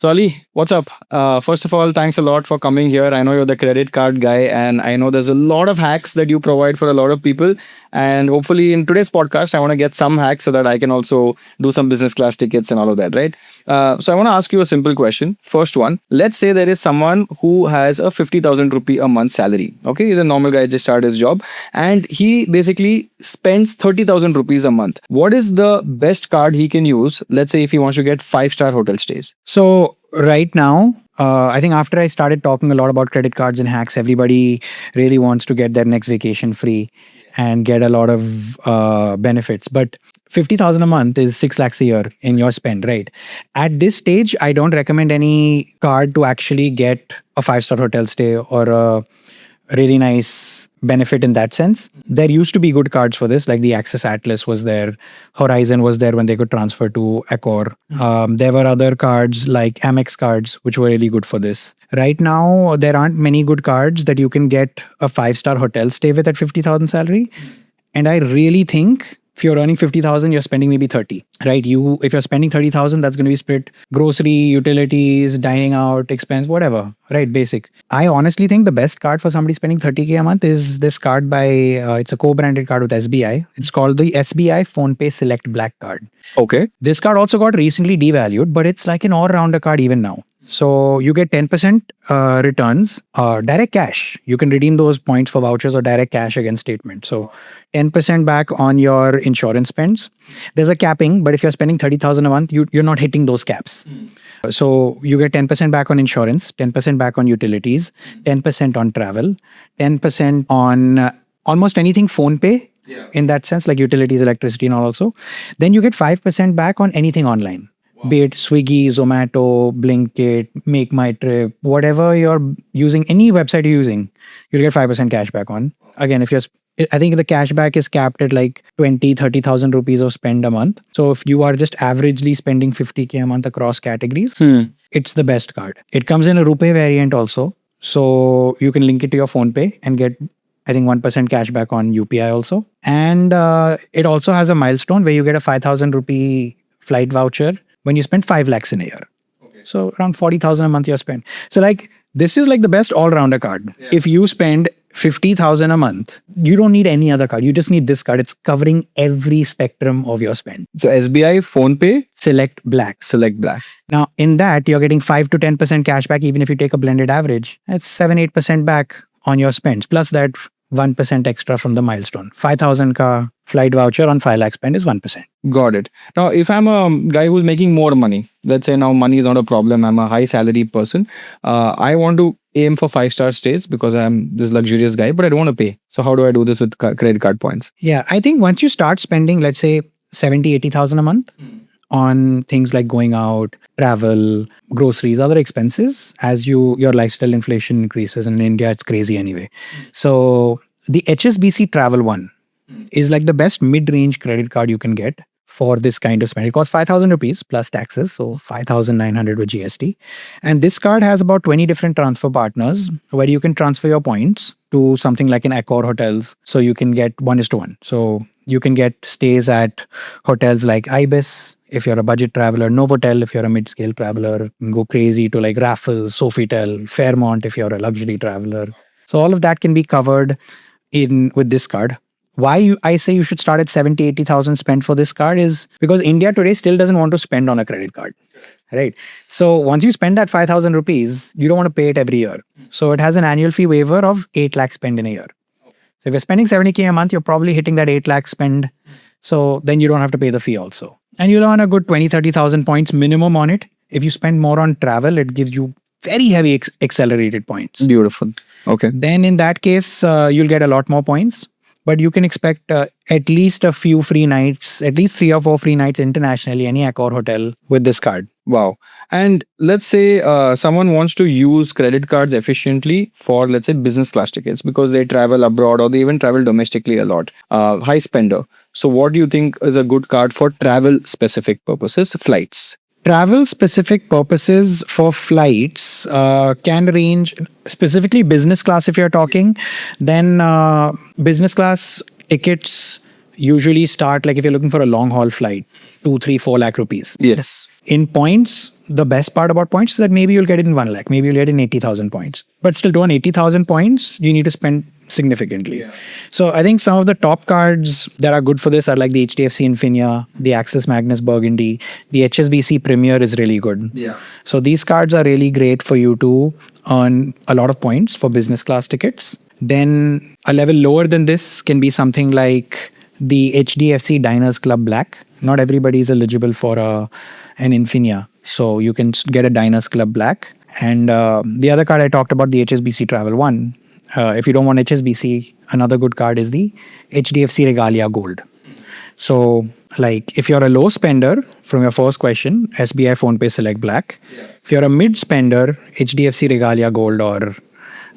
So Ali, what's up? First of all, thanks a lot for coming here. I know you're the credit card guy, and I know there's a lot of hacks that you provide for a lot of people. And hopefully, in today's podcast, I want to get some hacks so that I can also do some business class tickets and all of that, right? So I want to ask you a simple question. First one, let's say there is someone who has a 50,000 rupee a month salary. Okay, he's a normal guy, just started his job, and he basically spends 30,000 rupees a month. What is the best card he can use? Let's say if he wants to get 5-star hotel stays. So right now, I think after I started talking a lot about credit cards and hacks, everybody really wants to get their next vacation free and get a lot of benefits. But 50,000 a month is 6 lakhs a year in your spend, right? At this stage, I don't recommend any card to actually get a 5-star hotel stay or a really nice benefit in that sense. There used to be good cards for this, like the Access Atlas was there, Horizon was there when they could transfer to Accor. There were other cards like Amex cards, which were really good for this. Right now, there aren't many good cards that you can get a 5-star hotel stay with at 50,000 salary. And I really think if you're earning 50,000, you're spending maybe 30, right? If you're spending 30,000, that's going to be split grocery, utilities, dining out, expense, whatever, right? Basic. I honestly think the best card for somebody spending 30K a month is this card by, it's a co-branded card with SBI. It's called the SBI PhonePe Select Black card. Okay. This card also got recently devalued, but it's like an all-rounder card even now. So you get 10% returns, direct cash. You can redeem those points for vouchers or direct cash against statement. So 10% back on your insurance spends. There's a capping, but if you're spending 30,000 a month, you're not hitting those caps. So you get 10% back on insurance, 10% back on utilities, 10% on travel, 10% on almost anything phone pay. Yeah. In that sense, like utilities, electricity and all also. Then you get 5% back on anything online. Be it Swiggy, Zomato, Blinkit, Make My Trip, whatever you're using, any website you're using, you'll get 5% cash back on. Again, I think the cashback is capped at like 30,000 rupees of spend a month. So if you are just averagely spending 50K a month across categories, it's the best card. It comes in a RuPay variant also. So you can link it to your PhonePe and get, I think, 1% cashback on UPI also. And it also has a milestone where you get a 5,000 rupee flight voucher when you spend 5 lakhs in a year. Okay. So around 40,000 a month you spend. So like, this is like the best all-rounder card. Yeah. If you spend 50,000 a month, you don't need any other card. You just need this card. It's covering every spectrum of your spend. So SBI PhonePe Select Black. Select Black. Now in that, you're getting 5 to 10% cash back, even if you take a blended average. That's 7-8% back on your spends. Plus that 1% extra from the milestone. 5,000 ka flight voucher on 5 lakh spend is 1%. Got it. Now, if I'm a guy who's making more money, let's say now money is not a problem, I'm a high salary person, I want to aim for 5-star stays because I'm this luxurious guy, but I don't want to pay. So how do I do this with credit card points? Yeah, I think once you start spending, let's say 70,000-80,000 a month on things like going out, travel, groceries, other expenses, as your lifestyle inflation increases, and in India, it's crazy anyway. So the HSBC Travel One is like the best mid-range credit card you can get for this kind of spend. It costs 5,000 rupees plus taxes, so 5,900 with GST. And this card has about 20 different transfer partners where you can transfer your points to something like an Accor hotels. So you can get 1:1. So you can get stays at hotels like Ibis if you're a budget traveler, Novotel if you're a mid-scale traveler, go crazy to like Raffles, Sofitel, Fairmont if you're a luxury traveler. So all of that can be covered with this card. Why I say you should start at 70,000-80,000 spent for this card is because India today still doesn't want to spend on a credit card, right? So once you spend that 5,000 rupees, you don't want to pay it every year. So it has an annual fee waiver of 8 lakh spend in a year. So if you're spending 70K a month, you're probably hitting that 8 lakh spend. So then you don't have to pay the fee also. And you'll earn a good 20,000-30,000 points minimum on it. If you spend more on travel, it gives you very heavy accelerated points. Beautiful. Okay. Then in that case, you'll get a lot more points. But you can expect at least a few free nights, at least 3 or 4 free nights internationally, any Accor hotel with this card. Wow. And let's say someone wants to use credit cards efficiently for, let's say, business class tickets because they travel abroad or they even travel domestically a lot. High spender. So what do you think is a good card for travel specific purposes, flights? Travel specific purposes for flights can range, specifically business class if you're talking, then business class tickets usually start, like if you're looking for a long haul flight, 2, 3, 4 lakh rupees. Yes. In points, the best part about points is that maybe you'll get it in 1 lakh, maybe you'll get it in 80,000 points. But still, to earn 80,000 points, you need to spend significantly. Yeah. So I think some of the top cards that are good for this are like the HDFC Infinia, the Axis Magnus Burgundy, the HSBC Premier is really good. Yeah. So these cards are really great for you to earn a lot of points for business class tickets. Then a level lower than this can be something like the HDFC Diners Club Black. Not everybody is eligible for an Infinia. So you can get a Diners Club Black. And the other card I talked about, the HSBC Travel One. If you don't want HSBC, another good card is the HDFC Regalia Gold. So like if you're a low spender, from your first question, SBI PhonePe Select Black. Yeah. If you're a mid spender, HDFC Regalia Gold or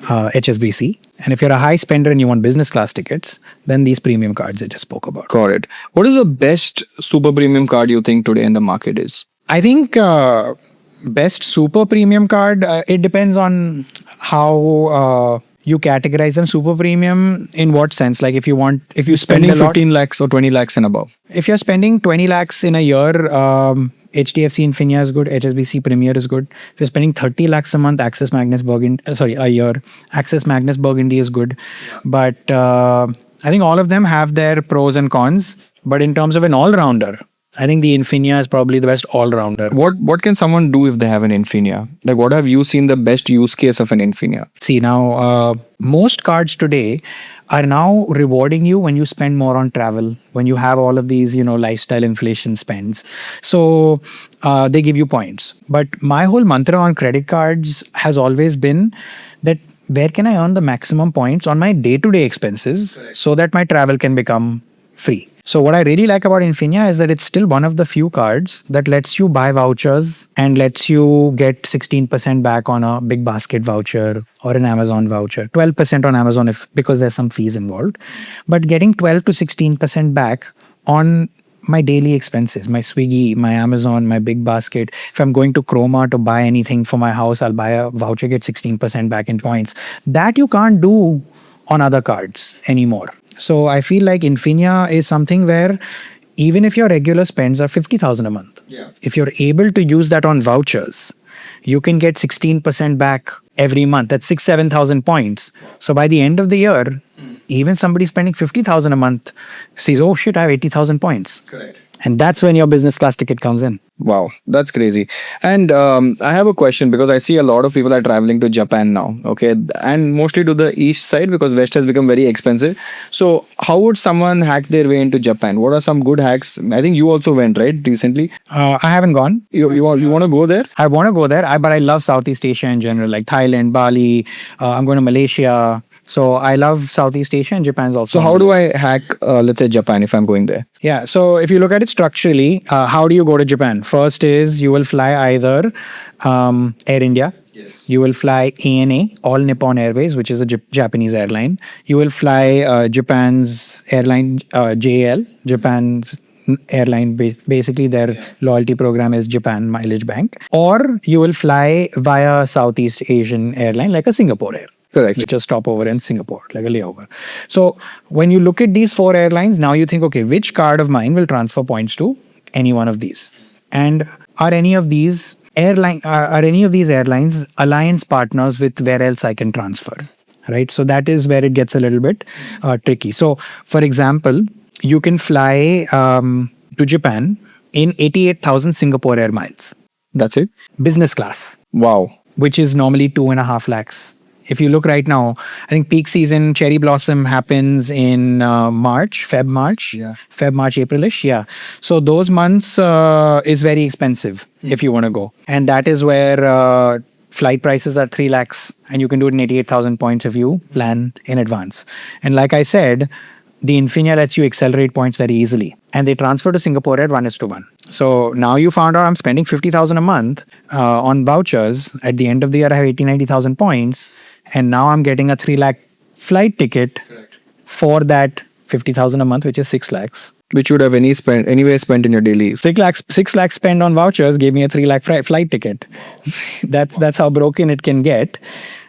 HSBC. And if you're a high spender and you want business class tickets, then these premium cards I just spoke about. Got it. What is the best super premium card you think today in the market is? I think best super premium card, it depends on how you categorize them. Super premium in what sense? Like if you spend spending 15 lakhs or 20 lakhs and above. If you're spending 20 lakhs in a year, HDFC Infinia is good, HSBC Premier is good. If you're spending 30 lakhs a month, Axis Magnus Burgundy, a year, Axis Magnus Burgundy is good. Yeah. But I think all of them have their pros and cons. But in terms of an all-rounder, I think the Infinia is probably the best all-rounder. What can someone do if they have an Infinia? Like what have you seen the best use case of an Infinia? See now, most cards today are now rewarding you when you spend more on travel, when you have all of these, lifestyle inflation spends. So they give you points. But my whole mantra on credit cards has always been that where can I earn the maximum points on my day-to-day expenses so that my travel can become free. So what I really like about Infinia is that it's still one of the few cards that lets you buy vouchers and lets you get 16% back on a big basket voucher or an Amazon voucher, 12% on Amazon because there's some fees involved, but getting 12 to 16% back on my daily expenses, my Swiggy, my Amazon, my big basket. If I'm going to Chroma to buy anything for my house, I'll buy a voucher, get 16% back in points. That you can't do on other cards anymore. So I feel like Infinia is something where even if your regular spends are 50,000 a month, if you're able to use that on vouchers, you can get 16% back every month. That's 7,000 points. So by the end of the year, even somebody spending 50,000 a month sees, oh shit, I have 80,000 points. Correct. And that's when your business class ticket comes in. Wow, that's crazy. And I have a question because I see a lot of people are traveling to Japan now, okay? And mostly to the east side because west has become very expensive. So how would someone hack their way into Japan? What are some good hacks? I think you also went, right, recently? I haven't gone. You want to go there? I want to go there, but I love Southeast Asia in general, like Thailand, Bali. I'm going to Malaysia. So I love Southeast Asia and Japan's also. So how do I hack, let's say, Japan if I'm going there? Yeah. So if you look at it structurally, how do you go to Japan? First is you will fly either Air India. Yes. You will fly ANA, All Nippon Airways, which is a Japanese airline. You will fly Japan's airline, JAL, Japan's airline. Basically, their loyalty program is Japan Mileage Bank. Or you will fly via Southeast Asian airline like a Singapore Air. Correct. Which is stopover in Singapore, like a layover. So when you look at these 4 airlines, now you think, okay, which card of mine will transfer points to any one of these? And are any of these airlines alliance partners with where else I can transfer? Right. So that is where it gets a little bit tricky. So for example, you can fly to Japan in 88,000 Singapore Air miles. That's it? Business class. Wow. Which is normally 2.5 lakhs. If you look right now, I think peak season cherry blossom happens in March, Aprilish. Yeah. So those months is very expensive if you want to go. And that is where flight prices are 3 lakhs and you can do it in 88,000 points if you plan in advance. And like I said, the Infinia lets you accelerate points very easily. And they transfer to Singapore at 1:1. So now you found out I'm spending 50,000 a month on vouchers. At the end of the year, I have 90,000 points. And now I'm getting a 3 lakh flight ticket for that 50,000 a month, which is 6 lakhs. Which you would have anyway spent in your daily. 6 lakhs spent on vouchers gave me a 3 lakh flight ticket. That's how broken it can get.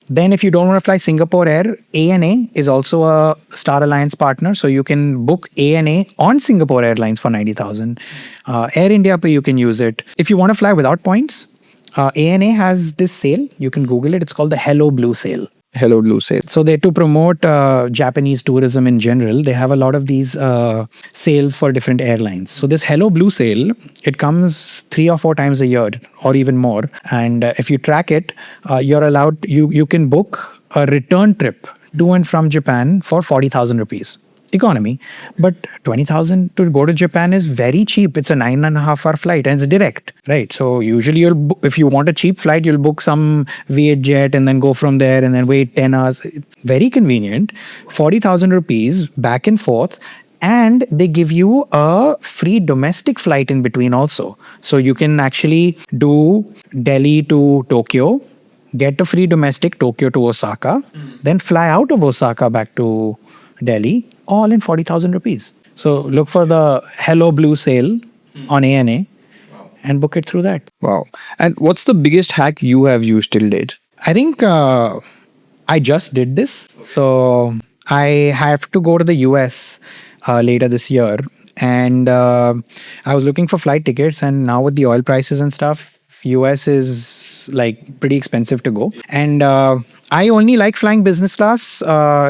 Then if you don't want to fly Singapore Air, ANA is also a Star Alliance partner. So you can book ANA on Singapore Airlines for 90,000. Air India, you can use it. If you want to fly without points, ANA has this sale. You can Google it. It's called the Hello Blue sale. Hello, Blue sale. So they to promote Japanese tourism in general, they have a lot of these sales for different airlines. So this Hello Blue sale, it comes 3 or 4 times a year or even more. And if you track it, you're allowed, you can book a return trip to and from Japan for 40,000 rupees economy, but 20,000 to go to Japan is very cheap. It's a 9.5 hour flight and it's direct, right? So usually if you want a cheap flight, you'll book some V8 jet and then go from there and then wait 10 hours. It's very convenient. 40,000 rupees back and forth. And they give you a free domestic flight in between also. So you can actually do Delhi to Tokyo, get a free domestic Tokyo to Osaka, then fly out of Osaka back to Delhi, all in 40,000 rupees. So look for the Hello Blue sale on ANA and book it through that. Wow. And what's the biggest hack you have used till date? I think I just did this. So I have to go to the US later this year. And I was looking for flight tickets. And now with the oil prices and stuff, US is like pretty expensive to go. And I only like flying business class,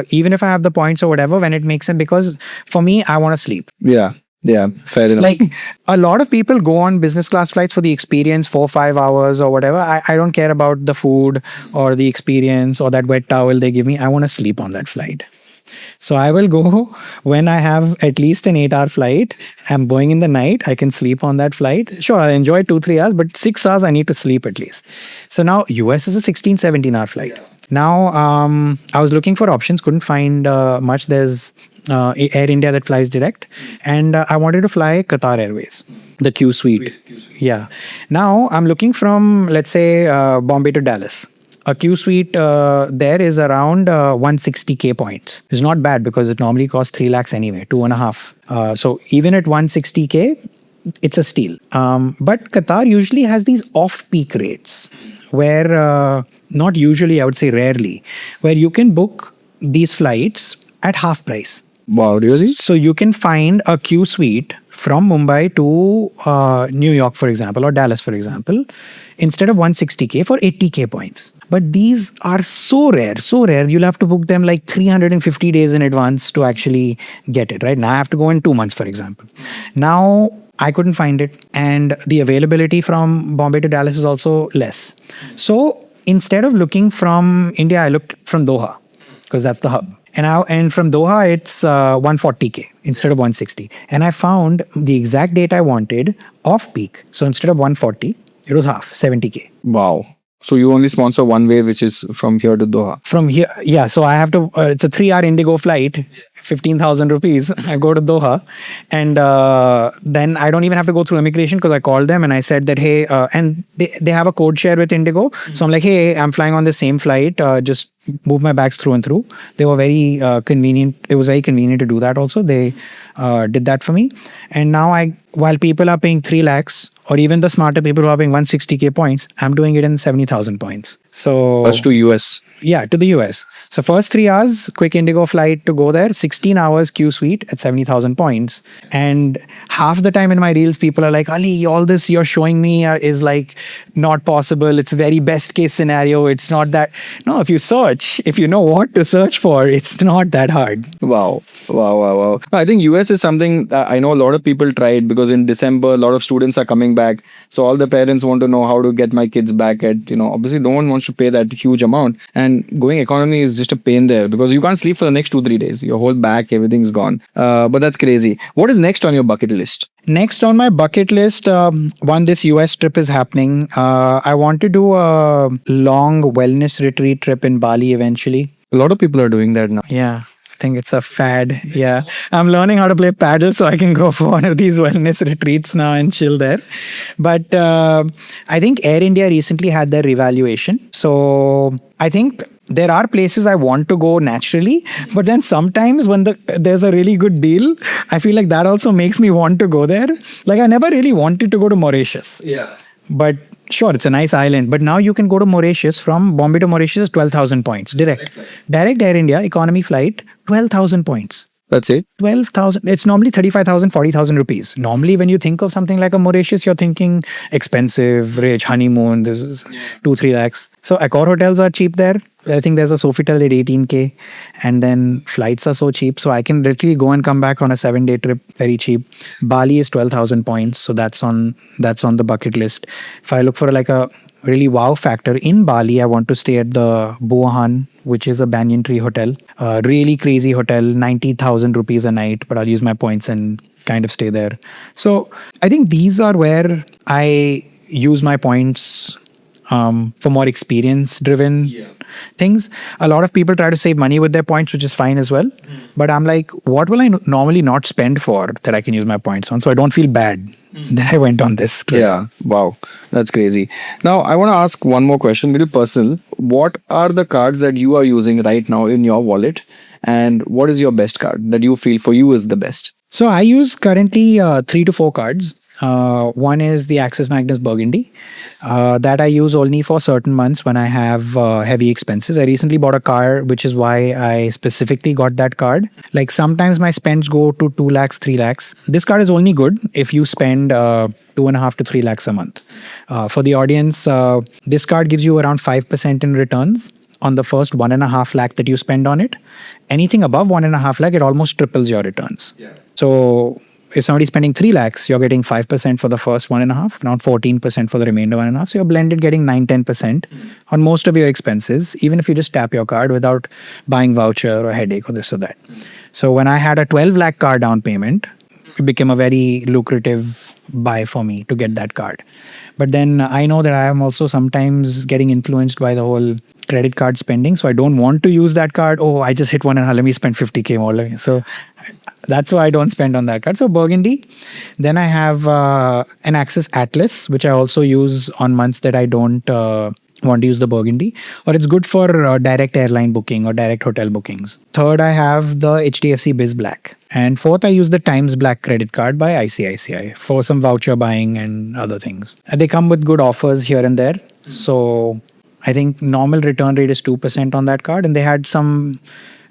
even if I have the points or whatever, when it makes sense, because for me, I want to sleep. Yeah, fair enough. Like a lot of people go on business class flights for the experience, 4-5 hours or whatever. I don't care about the food or the experience or that wet towel they give me. I want to sleep on that flight. So I will go when I have at least an 8-hour flight. I'm going in the night. I can sleep on that flight. Sure, I'll enjoy 2-3 hours, but 6 hours I need to sleep at least. So now US is a 16-17 hour flight. Yeah. Now I was looking for options, couldn't find much. There's Air India that flies direct, and I wanted to fly Qatar Airways, the Q Suite. Yeah. Now I'm looking from, let's say, Bombay to Dallas. A Q Suite there is around 160K points. It's not bad because it normally costs 3 lakhs anyway, 2.5. So even at 160K, it's a steal. But Qatar usually has these off-peak rates where, not usually, I would say rarely, where you can book these flights at half price. Wow, really? So you can find a Q Suite from Mumbai to New York, for example, or Dallas, for example, instead of 160K for 80K points. But these are so rare. You'll have to book them like 350 days in advance to actually get it, right? Now I have to go in 2 months, for example. Now I couldn't find it. And the availability from Bombay to Dallas is also less. So instead of looking from India, I looked from Doha because that's the hub. And from Doha, it's 140K instead of 160. And I found the exact date I wanted off peak. So instead of 140, it was half, 70K. Wow. So you only sponsor one way, which is from here to Doha. From here, yeah. So I have to, it's a 3-hour Indigo flight, 15,000 rupees. I go to Doha and then I don't even have to go through immigration because I called them and I said that, hey, and they have a code share with Indigo. So I'm like, hey, I'm flying on the same flight. Just move my bags through and through. They were very convenient. It was very convenient to do that also. They did that for me. And now while people are paying 3 lakhs, or even the smarter people who are paying 160K points, I'm doing it in 70,000 points. So that's to US. Yeah, to the US. So first 3 hours, quick Indigo flight to go there, 16 hours Q Suite at 70,000 points. And half the time in my reels, people are like, Ali, all this you're showing me is like not possible. It's very best case scenario. It's not that. No, if you search, if you know what to search for, it's not that hard. Wow. I think US is something I know a lot of people tried because in December, a lot of students are coming back. So all the parents want to know how to get my kids back at, obviously no one wants to pay that huge amount. And going economy is just a pain there because you can't sleep for the next 2-3 days. Your whole back, everything's gone. But that's crazy. What is next on your bucket list? Next on my bucket list, this US trip is happening. I want to do a long wellness retreat trip in Bali eventually. A lot of people are doing that now. Yeah. I think it's a fad. Yeah. I'm learning how to play paddle so I can go for one of these wellness retreats now and chill there. But I think Air India recently had their revaluation. So I think there are places I want to go naturally, but then sometimes when there's a really good deal, I feel like that also makes me want to go there. Like I never really wanted to go to Mauritius. Yeah. But sure, it's a nice island. But now you can go to Mauritius. From Bombay to Mauritius is 12,000 points direct. Direct Air India economy flight, 12,000 points. That's it. 12,000. It's normally 35,000, 40,000 rupees. Normally, when you think of something like a Mauritius, you're thinking expensive, rich, honeymoon. This is 2, 3 lakhs. So Accor hotels are cheap there. I think there's a Sofitel at 18K, and then flights are so cheap. So I can literally go and come back on a 7-day trip very cheap. Bali is 12,000 points, so that's on the bucket list. If I look for like a really wow factor in Bali, I want to stay at the Buahan, which is a banyan tree hotel. Really crazy hotel, 90,000 rupees a night, but I'll use my points and kind of stay there. So I think these are where I use my points for more experience driven things. A lot of people try to save money with their points, which is fine as well. But I'm like, what will I normally not spend for that I can use my points on? So I don't feel bad that I went on this trip. Yeah. Wow. That's crazy. Now, I want to ask one more question, little personal. What are the cards that you are using right now in your wallet? And what is your best card that you feel for you is the best? So I use currently 3 to 4 cards. One is the Axis Magnus Burgundy that I use only for certain months when I have heavy expenses. I recently bought a car, which is why I specifically got that card. Like sometimes my spends go to 2 lakhs, 3 lakhs. This card is only good if you spend 2.5 to 3 lakhs a month. For the audience, this card gives you around 5% in returns on the first 1.5 lakh that you spend on it. Anything above 1.5 lakh, it almost triples your returns. So if somebody's spending 3 lakhs, you're getting 5% for the first 1.5, around 14% for the remainder 1.5. So you're blended getting 9-10% on most of your expenses, even if you just tap your card without buying voucher or headache or this or that. So when I had a 12 lakh car down payment, it became a very lucrative buy for me to get that card. But then I know that I am also sometimes getting influenced by the whole credit card spending. So I don't want to use that card. Oh, I just hit 1.5, let me spend 50K more. So that's why I don't spend on that card. So Burgundy. Then I have an Axis Atlas, which I also use on months that I don't want to use the Burgundy, or it's good for direct airline booking or direct hotel bookings. Third, I have the HDFC Biz Black. And fourth, I use the Times Black credit card by ICICI for some voucher buying and other things. And they come with good offers here and there. So I think normal return rate is 2% on that card. And they had some,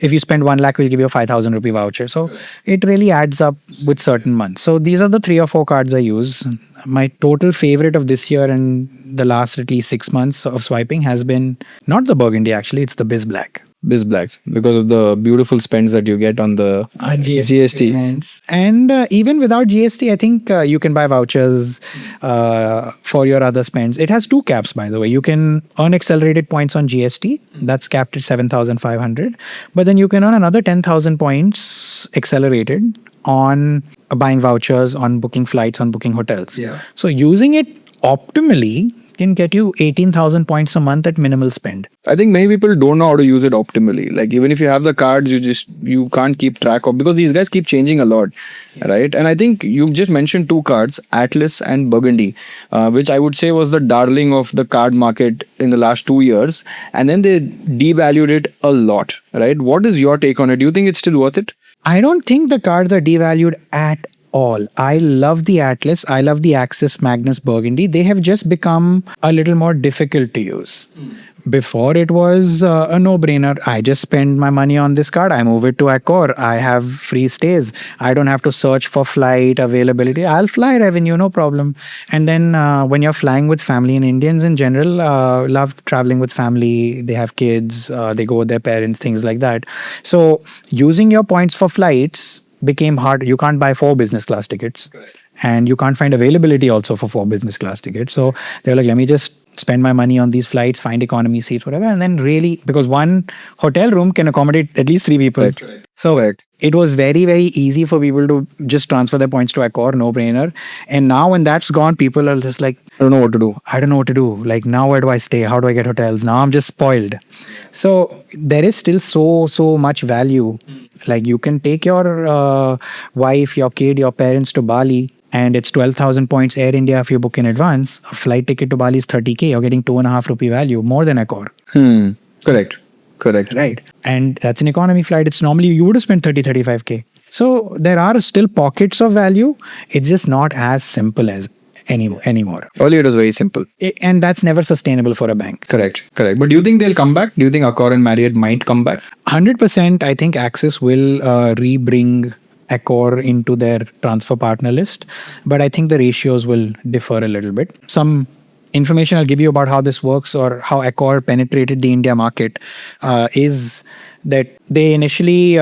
if you spend 1 lakh, we'll give you a 5,000 rupee voucher. So it really adds up with certain months. So these are the 3 or 4 cards I use. My total favorite of this year and the last at least 6 months of swiping has been not the Burgundy, actually, it's the Biz Black. Biz Black, because of the beautiful spends that you get on the GST. Payments. And even without GST, I think you can buy vouchers for your other spends. It has 2 caps, by the way. You can earn accelerated points on GST. That's capped at 7,500. But then you can earn another 10,000 points accelerated on buying vouchers, on booking flights, on booking hotels. So using it optimally can get you 18,000 points a month at minimal spend. I think many people don't know how to use it optimally. Like even if you have the cards, you can't keep track of, because these guys keep changing a lot, right? And I think you just mentioned 2 cards, Atlas and Burgundy, which I would say was the darling of the card market in the last 2 years. And then they devalued it a lot, right? What is your take on it? Do you think it's still worth it? I don't think the cards are devalued at all. I love the Atlas. I love the Axis Magnus Burgundy. They have just become a little more difficult to use. Before it was a no-brainer. I just spend my money on this card. I move it to Accor. I have free stays. I don't have to search for flight availability. I'll fly revenue, no problem. And then when you're flying with family, and Indians in general love traveling with family. They have kids. They go with their parents, things like that. So using your points for flights became hard. You can't buy 4 business class tickets. And you can't find availability also for 4 business class tickets. So they're like, let me just spend my money on these flights, find economy seats, whatever. And then really, because one hotel room can accommodate at least 3 people. So it was very, very easy for people to just transfer their points to Accor, no brainer. And now when that's gone, people are just like, I don't know what to do. I don't know what to do. Like, now where do I stay? How do I get hotels? Now I'm just spoiled. So there is still so much value. Like you can take your wife, your kid, your parents to Bali, and it's 12,000 points Air India if you book in advance. A flight ticket to Bali is 30K. You're getting 2.5 rupee value, more than Accor. Correct. Right. And that's an economy flight. It's normally you would have spent 35K. So there are still pockets of value. It's just not as simple as anymore. Earlier it was very simple. And that's never sustainable for a bank. Correct. But do you think they'll come back? Do you think Accor and Marriott might come back? 100%, I think Axis will re-bring Accor into their transfer partner list, but I think the ratios will differ a little bit. Some information I'll give you about how this works or how Accor penetrated the India market is that they initially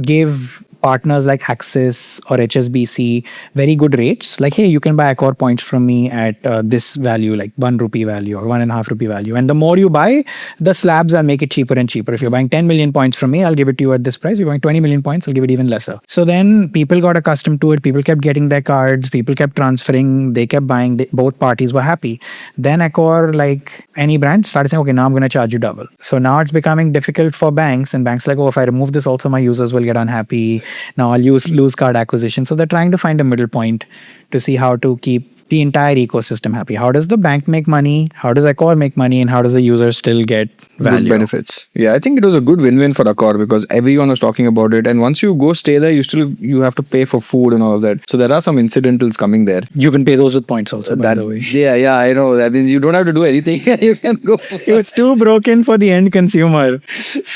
gave partners like Axis or HSBC very good rates. Like, hey, you can buy Accor points from me at this value, like 1 rupee value or 1.5 rupee value. And the more you buy, the slabs I'll make it cheaper and cheaper. If you're buying 10 million points from me, I'll give it to you at this price. If you're buying 20 million points, I'll give it even lesser. So then people got accustomed to it. People kept getting their cards. People kept transferring. They kept buying. Both parties were happy. Then Accor, like any brand, started saying, okay, now I'm going to charge you double. So now it's becoming difficult for banks, and banks like, oh, if I remove this also, my users will get unhappy. Now I'll lose card acquisition. So they're trying to find a middle point to see how to keep the entire ecosystem happy. How does the bank make money? How does Accor make money? And how does the user still get value? Good benefits. Yeah, I think it was a good win-win for Accor because everyone was talking about it. And once you go stay there, you have to pay for food and all of that. So there are some incidentals coming there. You can pay those with points also, by the way. Yeah, I know. That means you don't have to do anything. You can go. It's too broken for the end consumer.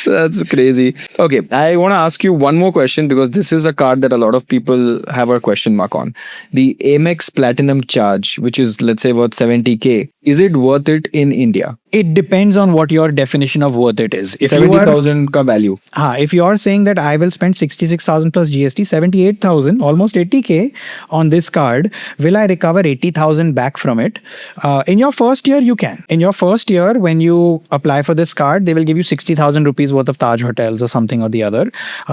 That's crazy. Okay, I want to ask you one more question because this is a card that a lot of people have a question mark on. The Amex Platinum Charge, which is, let's say, worth 70K. Is it worth it in India? It depends on what your definition of worth it is. If 70,000 ka value. If you're saying that I will spend 66,000 plus GST, 78,000, almost 80K on this card, will I recover 80,000 back from it? In your first year, you can. In your first year, when you apply for this card, they will give you 60,000 rupees worth of Taj hotels or something or the other.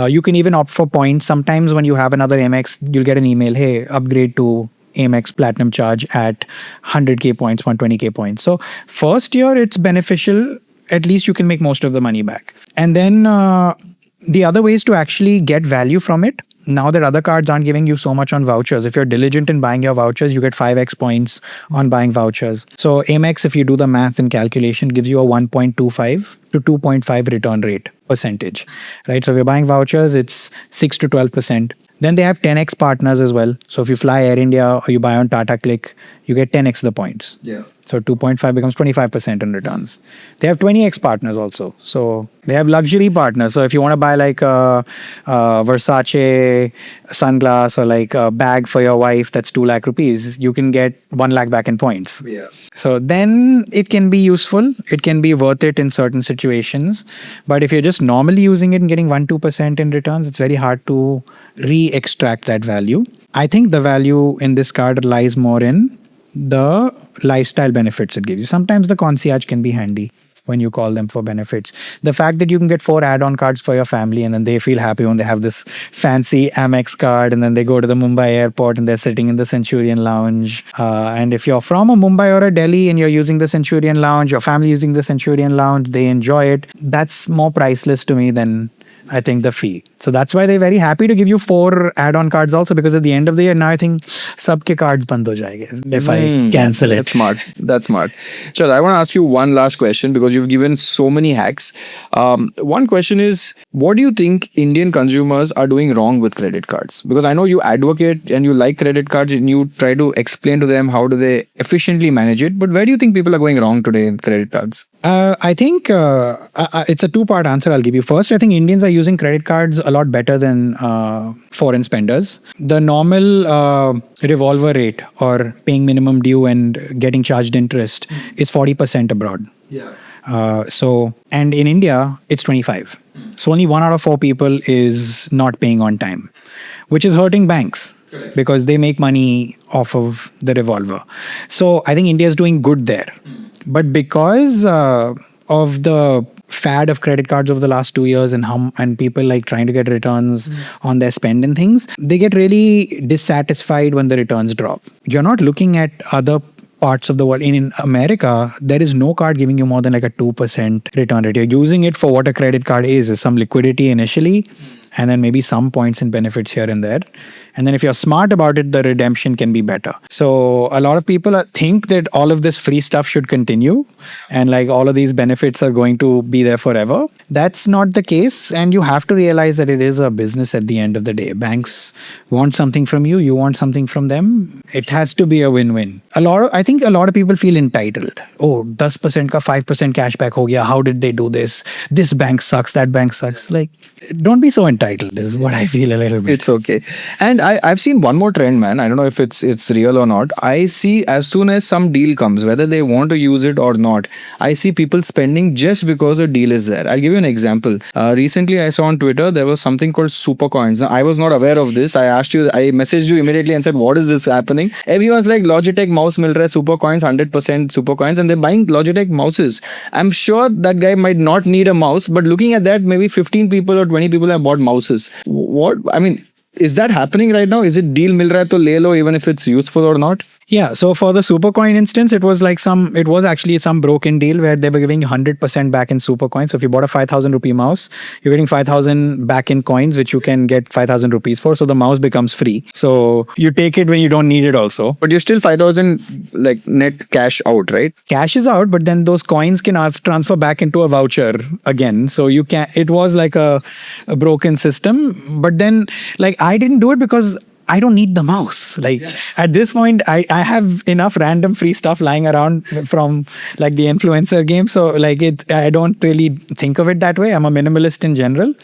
You can even opt for points. Sometimes when you have another Amex, you'll get an email, hey, upgrade to Amex Platinum Charge at 100K points, 120K points. So first year, it's beneficial. At least you can make most of the money back. And then the other ways to actually get value from it, now that other cards aren't giving you so much on vouchers. If you're diligent in buying your vouchers, you get 5x points on buying vouchers. So Amex, if you do the math and calculation, gives you a 1.25 to 2.5 return rate percentage, right? So if you're buying vouchers, it's 6 to 12%. Then they have 10x partners as well. So if you fly Air India or you buy on Tata Click, you get 10x the points. Yeah. So 2.5 becomes 25% in returns. They have 20x partners also. So they have luxury partners. So if you want to buy like a Versace sunglass or like a bag for your wife that's 2 lakh rupees, you can get 1 lakh back in points. Yeah. So then it can be useful. It can be worth it in certain situations. But if you're just normally using it and getting 1-2% in returns, it's very hard to re-extract that value. I think the value in this card lies more in the lifestyle benefits it gives you. Sometimes the concierge can be handy when you call them for benefits. The fact that you can get 4 add-on cards for your family and then they feel happy when they have this fancy Amex card and then they go to the Mumbai airport and they're sitting in the Centurion Lounge. And if you're from a Mumbai or a Delhi and you're using the Centurion Lounge, your family using the Centurion Lounge, they enjoy it. That's more priceless to me than I think the fee. So that's why they're very happy to give you 4 add-on cards also, because at the end of the year, now I think sabke cards band ho jayenge if I cancel it. That's smart. Chal, I want to ask you one last question because you've given so many hacks. One question is, what do you think Indian consumers are doing wrong with credit cards? Because I know you advocate and you like credit cards and you try to explain to them how do they efficiently manage it. But where do you think people are going wrong today in credit cards? I think it's a 2-part answer I'll give you. First, I think Indians are using credit cards a lot better than foreign spenders. The normal revolver rate or paying minimum due and getting charged interest is 40% abroad. Yeah. And in India, it's 25. So only 1 out of 4 people is not paying on time, which is hurting banks. Correct. Because they make money off of the revolver. So I think India is doing good there. But because of the fad of credit cards over the last 2 years and people like trying to get returns on their spend and things, they get really dissatisfied when the returns drop. You're not looking at other parts of the world. In America, there is no card giving you more than like a 2% return rate. You're using it for what a credit card is some liquidity initially, and then maybe some points and benefits here and there. And then if you're smart about it, the redemption can be better. So a lot of people think that all of this free stuff should continue and like all of these benefits are going to be there forever. That's not the case. And you have to realize that it is a business at the end of the day. Banks want something from you, you want something from them. It has to be a win-win. I think a lot of people feel entitled. Oh, 10% ka 5% cashback ho gaya. How did they do this? This bank sucks, that bank sucks. Like, don't be so entitled is what I feel a little bit. It's okay. And I've seen one more trend, man. I don't know if it's real or not. I see as soon as some deal comes, whether they want to use it or not, I see people spending just because a deal is there. I'll give you an example. Recently, I saw on Twitter there was something called super coins. Now, I was not aware of this. I messaged you immediately and said, "What is this happening?" Everyone's like, "Logitech mouse mil raha hai, super coins, 100% super coins," and they're buying Logitech mouses. I'm sure that guy might not need a mouse, but looking at that, maybe 15 people or 20 people have bought mouses. What I mean. Is that happening right now? Is it deal mil raha hai to le lo even if it's useful or not? Yeah, so for the Supercoin instance, it was actually some broken deal where they were giving you 100% back in Supercoin. So if you bought a 5,000 rupee mouse, you're getting 5,000 back in coins, which you can get 5,000 rupees for. So the mouse becomes free. So you take it when you don't need it also. But you're still 5,000 like net cash out, right? Cash is out, but then those coins can transfer back into a voucher again. So you can, it was like a broken system. But then like I didn't do it because I don't need the mouse. Like at this point, I have enough random free stuff lying around from like the influencer game. So like I don't really think of it that way. I'm a minimalist in general,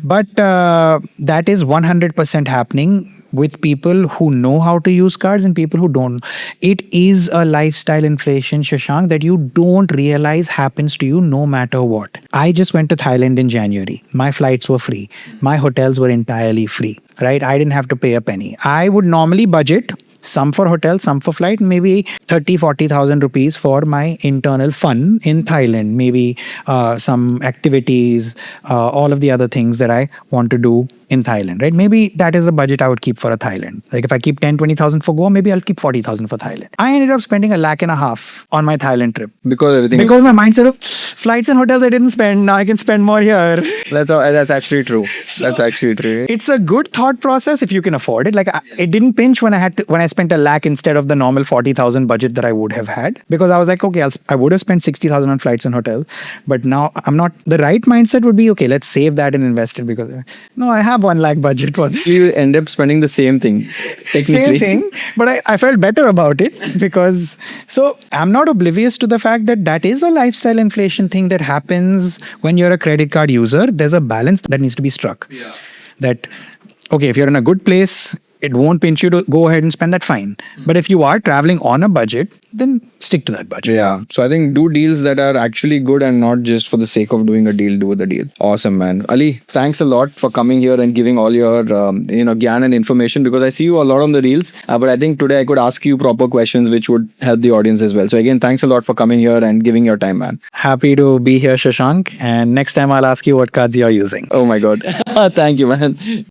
but that is 100% happening with people who know how to use cards and people who don't. It is a lifestyle inflation, Shashank, that you don't realize happens to you no matter what. I just went to Thailand in January. My flights were free. My hotels were entirely free, right? I didn't have to pay a penny. I would normally budget some for hotel, some for flight, maybe 30,000-40,000 rupees for my internal fun in Thailand, maybe some activities, all of the other things that I want to do in Thailand, right? Maybe that is a budget I would keep for a Thailand. Like if I keep 10,000-20,000 for Goa, maybe I'll keep 40,000 for Thailand. I ended up spending 1.5 lakh on my Thailand trip. Because my mindset of flights and hotels I didn't spend, now I can spend more here. That's actually true. That's actually true. It's a good thought process if you can afford it. Like it didn't pinch when I spent 1 lakh instead of the normal 40,000 budget that I would have had, because I was like, okay, I would have spent 60,000 on flights and hotels, but now I'm not. The right mindset would be, okay, let's save that and invest it, because no, I have 1 lakh budget for that. You end up spending the same thing, technically. Same thing, but I felt better about it because, so I'm not oblivious to the fact that is a lifestyle inflation thing that happens when you're a credit card user. There's a balance that needs to be struck. Yeah. That, okay, if you're in a good place, it won't pinch you to go ahead and spend that, fine. But if you are traveling on a budget, then stick to that budget. Yeah. So I think do deals that are actually good and not just for the sake of doing a deal, do the deal. Awesome, man. Ali, thanks a lot for coming here and giving all your gyan and information, because I see you a lot on the reels, but I think today I could ask you proper questions which would help the audience as well. So again, thanks a lot for coming here and giving your time, man. Happy to be here, Shashank. And next time I'll ask you what cards you're using. Oh my God. Thank you, man.